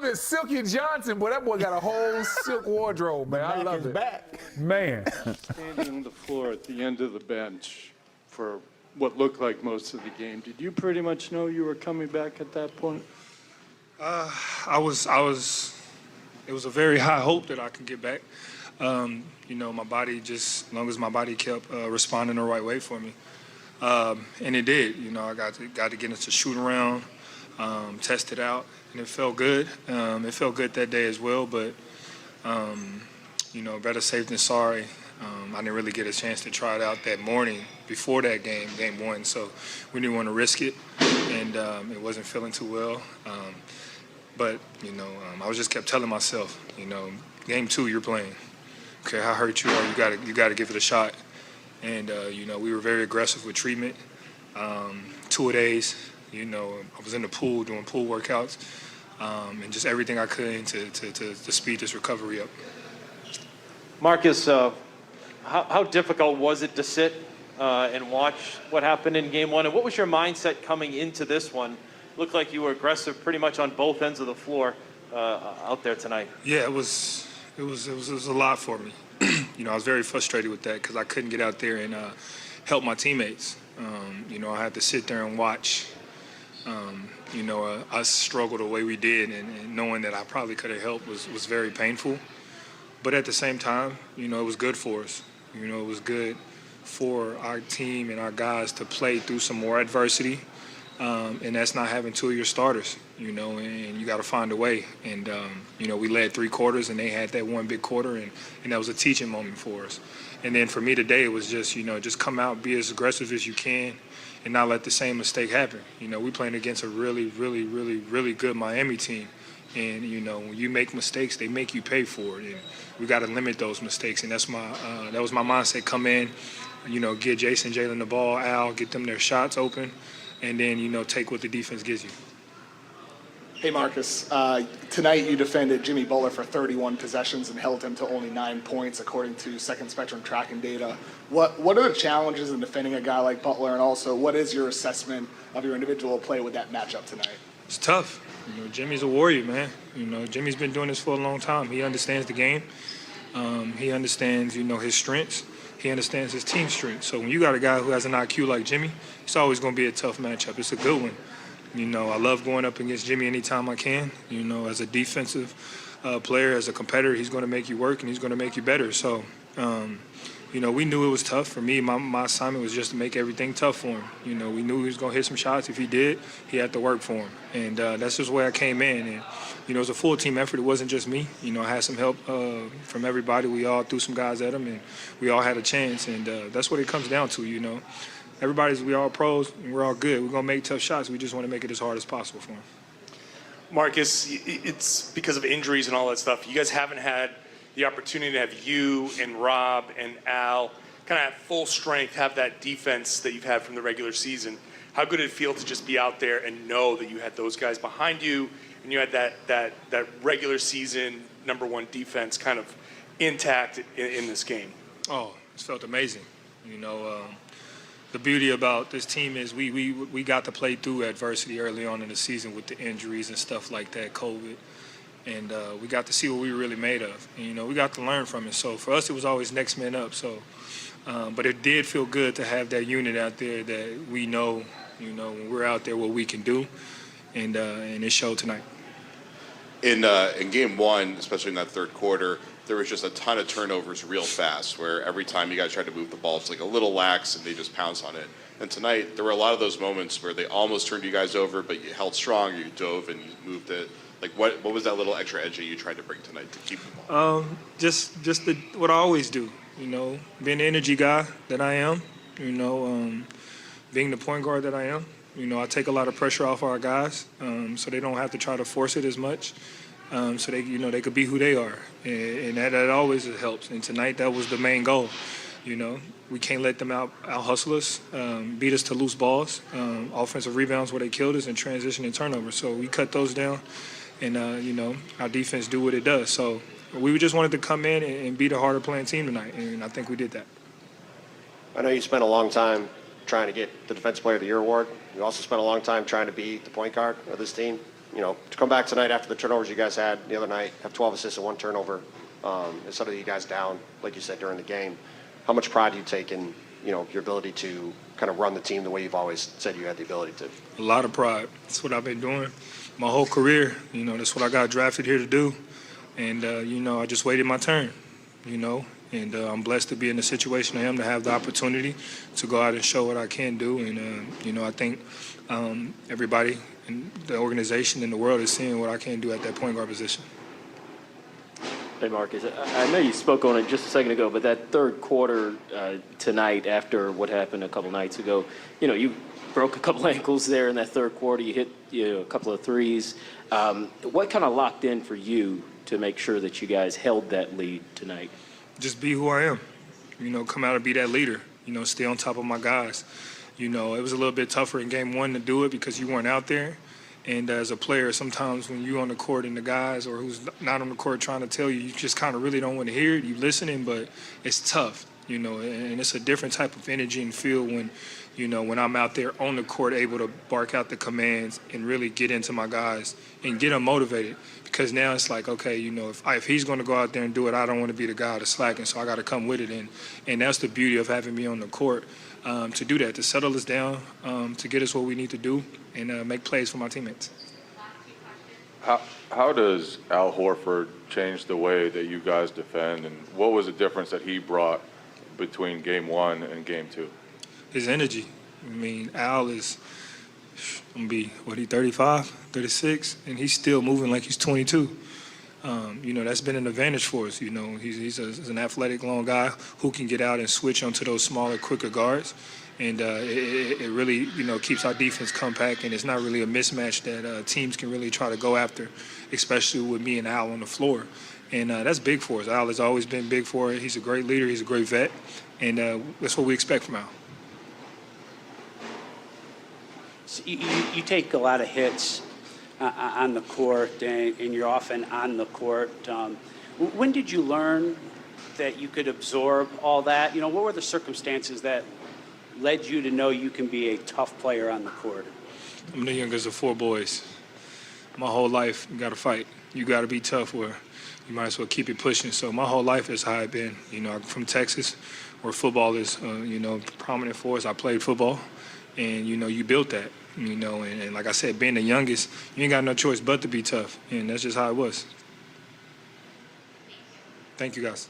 love it. Silky Johnson, boy, that boy got a whole silk wardrobe, man. I love it. Back. Man. Standing on the floor at the end of the bench for what looked like most of the game, did you pretty much know you were coming back at that point? I was. It was a very high hope that I could get back. My body as long as my body kept responding the right way for me, and it did. I got to get into shoot around, test it out, and it felt good. It felt good that day as well, but better safe than sorry. I didn't really get a chance to try it out that morning before that game one, so we didn't want to risk it, and it wasn't feeling too well. But I was just kept telling myself, game 2 you're playing. Okay, how hurt you are, you got to give it a shot. And we were very aggressive with treatment. 2-a-days, I was in the pool doing pool workouts, and just everything I could to speed this recovery up. Marcus, how difficult was it to sit and watch what happened in game 1? And what was your mindset coming into this one? Looked like you were aggressive pretty much on both ends of the floor out there tonight. Yeah, it was a lot for me. I was very frustrated with that because I couldn't get out there and help my teammates. I had to sit there and watch, us struggle the way we did, and knowing that I probably could have helped was very painful. But at the same time, it was good for us. It was good for our team and our guys to play through some more adversity. And that's not having 2 of your starters, and you got to find a way. And, we led 3 quarters, and they had that one big quarter, and that was a teaching moment for us. And then for me today, it was just, just come out, be as aggressive as you can, and not let the same mistake happen. We playing against a really, really, really, really good Miami team. And, when you make mistakes, they make you pay for it. And we got to limit those mistakes. And that was my mindset. Come in, get Jason, Jalen the ball, Al, get them their shots open. And then, take what the defense gives you. Hey, Marcus. Tonight you defended Jimmy Butler for 31 possessions and held him to only 9 points, according to Second Spectrum tracking data. What are the challenges in defending a guy like Butler, and also what is your assessment of your individual play with that matchup tonight? It's tough. Jimmy's a warrior, man. Jimmy's been doing this for a long time. He understands the game. He understands, his strengths. He understands his team strength. So when you got a guy who has an IQ like Jimmy, it's always going to be a tough matchup. It's a good one. I love going up against Jimmy anytime I can. As a defensive player, as a competitor, he's going to make you work and he's going to make you better. So, we knew it was tough. For me, my assignment was just to make everything tough for him. We knew he was going to hit some shots. If he did, he had to work for him. And that's just the way I came in. And, it was a full team effort. It wasn't just me. I had some help from everybody. We all threw some guys at him, and we all had a chance. And that's what it comes down to, we all pros, and we're all good. We're going to make tough shots. We just want to make it as hard as possible for them. Marcus, it's because of injuries and all that stuff. You guys haven't had the opportunity to have you and Rob and Al kind of at full strength, have that defense that you've had from the regular season. How good did it feel to just be out there and know that you had those guys behind you and you had that regular season #1 defense kind of intact in this game? Oh, it felt amazing. The beauty about this team is we got to play through adversity early on in the season with the injuries and stuff like that, COVID. And we got to see what we were really made of. And, we got to learn from it. So for us, it was always next man up. So, but it did feel good to have that unit out there that we know, when we're out there, what we can do. And it showed tonight. In game 1, especially in that third quarter, there was just a ton of turnovers real fast, where every time you guys tried to move the ball, it's like a little lax and they just pounce on it. And tonight, there were a lot of those moments where they almost turned you guys over, but you held strong, you dove and you moved it. Like, what was that little extra edge that you tried to bring tonight to keep the ball? Just what I always do, being the energy guy that I am, being the point guard that I am. I take a lot of pressure off our guys, so they don't have to try to force it as much. So they, they could be who they are, and that always helps. And tonight, that was the main goal. We can't let them out hustle us, beat us to loose balls, offensive rebounds where they killed us, and transition and turnover. So we cut those down, and our defense do what it does. So we just wanted to come in and beat a harder playing team tonight, and I think we did that. I know you spent a long time trying to get the Defensive Player of the Year award. You also spent a long time trying to be the point guard of this team. to come back tonight after the turnovers you guys had the other night, have 12 assists and 1 turnover, instead of you guys down, like you said, during the game, how much pride do you take in, your ability to kind of run the team the way you've always said you had the ability to? A lot of pride. That's what I've been doing my whole career. That's what I got drafted here to do. And, I just waited my turn, and I'm blessed to be in the situation I am, to have the opportunity to go out and show what I can do. And, I think everybody in the organization and the world is seeing what I can do at that point guard position. Hey, Marcus, I know you spoke on it just a second ago, but that third quarter tonight after what happened a couple nights ago, you broke a couple ankles there in that third quarter. You hit a couple of threes. What kind of locked in for you to make sure that you guys held that lead tonight? Just be who I am, come out and be that leader, stay on top of my guys. It was a little bit tougher in game 1 to do it because you weren't out there. And as a player, sometimes when you're on the court and the guys or who's not on the court trying to tell you, you just kind of really don't want to hear it. You're listening, but it's tough, and it's a different type of energy and feel when, when I'm out there on the court able to bark out the commands and really get into my guys and get them motivated. Because now it's like, okay, if he's going to go out there and do it, I don't want to be the guy to slacken, so I got to come with it. And that's the beauty of having me on the court, to do that, to settle us down, to get us what we need to do, and make plays for my teammates. How does Al Horford change the way that you guys defend, and what was the difference that he brought between game 1 and game 2? His energy. Al is, 35, 36, and he's still moving like he's 22. That's been an advantage for us. He's an athletic, long guy who can get out and switch onto those smaller, quicker guards. And it really, keeps our defense compact, and it's not really a mismatch that teams can really try to go after, especially with me and Al on the floor. And that's big for us. Al has always been big for it. He's a great leader. He's a great vet. And that's what we expect from Al. So you take a lot of hits on the court, and you're often on the court. When did you learn that you could absorb all that? What were the circumstances that led you to know you can be a tough player on the court? I'm the youngest of 4 boys. My whole life, you got to fight. You got to be tough, or you might as well keep it pushing. So my whole life is how I've been. I'm from Texas, where football is, prominent for us. I played football, and, you built that. And like I said, being the youngest, you ain't got no choice but to be tough. And that's just how it was. Thank you, guys.